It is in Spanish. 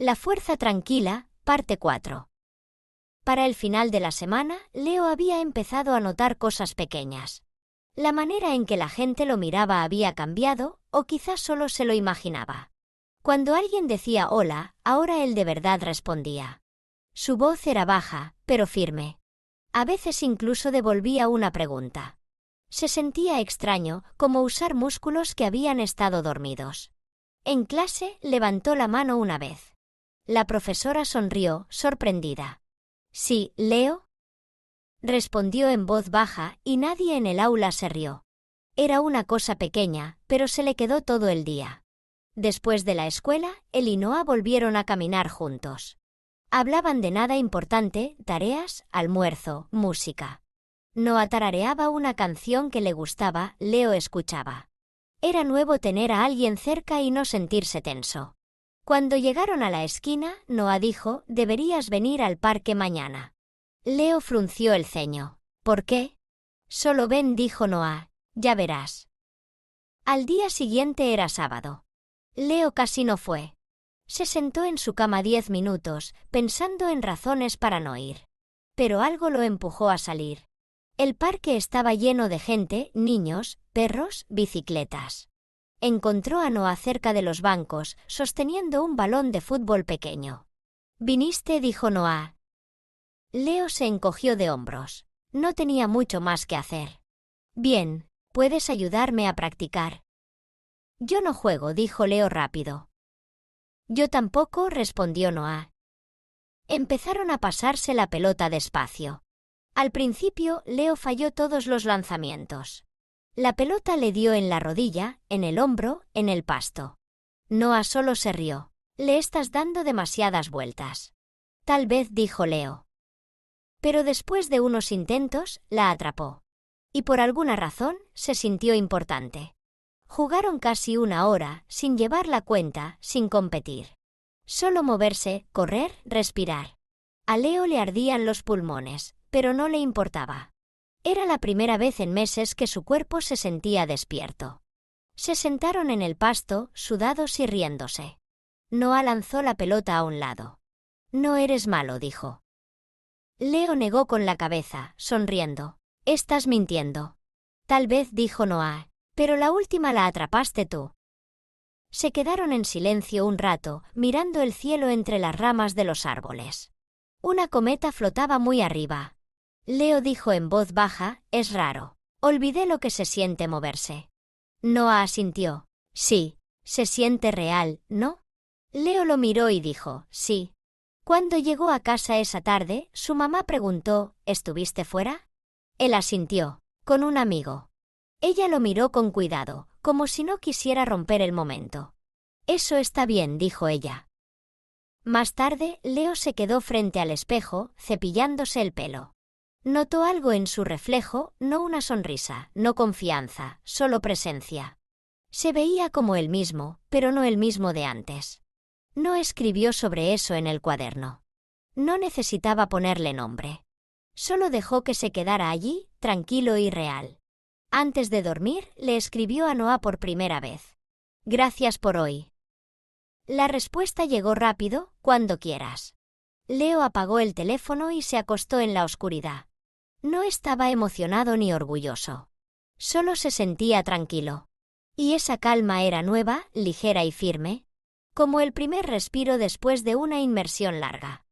La fuerza tranquila, parte 4. Para el final de la semana, Leo había empezado a notar cosas pequeñas. La manera en que la gente lo miraba había cambiado, o quizás solo se lo imaginaba. Cuando alguien decía hola, ahora él de verdad respondía. Su voz era baja, pero firme. A veces incluso devolvía una pregunta. Se sentía extraño, como usar músculos que habían estado dormidos. En clase, levantó la mano una vez. La profesora sonrió, sorprendida. «¿Sí, Leo?», respondió en voz baja, y nadie en el aula se rió. Era una cosa pequeña, pero se le quedó todo el día. Después de la escuela, él y Noah volvieron a caminar juntos. Hablaban de nada importante, tareas, almuerzo, música. Noah tarareaba una canción que le gustaba, Leo escuchaba. Era nuevo tener a alguien cerca y no sentirse tenso. Cuando llegaron a la esquina, Noah dijo, «Deberías venir al parque mañana». Leo frunció el ceño. «¿Por qué?» «Solo ven», dijo Noah, «ya verás». Al día siguiente era sábado. Leo casi no fue. Se sentó en su cama 10 minutos, pensando en razones para no ir. Pero algo lo empujó a salir. El parque estaba lleno de gente, niños, perros, bicicletas. Encontró a Noah cerca de los bancos, sosteniendo un balón de fútbol pequeño. «¿Viniste?», dijo Noah. Leo se encogió de hombros. No tenía mucho más que hacer. «Bien, ¿puedes ayudarme a practicar?» «Yo no juego», dijo Leo rápido. «Yo tampoco», respondió Noah. Empezaron a pasarse la pelota despacio. Al principio, Leo falló todos los lanzamientos. La pelota le dio en la rodilla, en el hombro, en el pasto. Noah solo se rió. «Le estás dando demasiadas vueltas». «Tal vez», dijo Leo. Pero después de unos intentos, la atrapó. Y por alguna razón, se sintió importante. Jugaron casi 1 hora, sin llevar la cuenta, sin competir. Solo moverse, correr, respirar. A Leo le ardían los pulmones, pero no le importaba. Era la primera vez en meses que su cuerpo se sentía despierto. Se sentaron en el pasto, sudados y riéndose. Noah lanzó la pelota a un lado. «No eres malo», dijo. Leo negó con la cabeza, sonriendo. «Estás mintiendo». «Tal vez», dijo Noah, «pero la última la atrapaste tú». Se quedaron en silencio un rato, mirando el cielo entre las ramas de los árboles. Una cometa flotaba muy arriba. Leo dijo en voz baja, «Es raro. Olvidé lo que se siente moverse». Noah asintió. «Sí, se siente real, ¿no?» Leo lo miró y dijo, «Sí». Cuando llegó a casa esa tarde, su mamá preguntó, «¿Estuviste fuera?» Él asintió, «Con un amigo». Ella lo miró con cuidado, como si no quisiera romper el momento. «Eso está bien», dijo ella. Más tarde, Leo se quedó frente al espejo, cepillándose el pelo. Notó algo en su reflejo, no una sonrisa, no confianza, solo presencia. Se veía como él mismo, pero no el mismo de antes. No escribió sobre eso en el cuaderno. No necesitaba ponerle nombre. Solo dejó que se quedara allí, tranquilo y real. Antes de dormir, le escribió a Noah por primera vez. «Gracias por hoy». La respuesta llegó rápido, «Cuando quieras». Leo apagó el teléfono y se acostó en la oscuridad. No estaba emocionado ni orgulloso. Solo se sentía tranquilo. Y esa calma era nueva, ligera y firme, como el primer respiro después de una inmersión larga.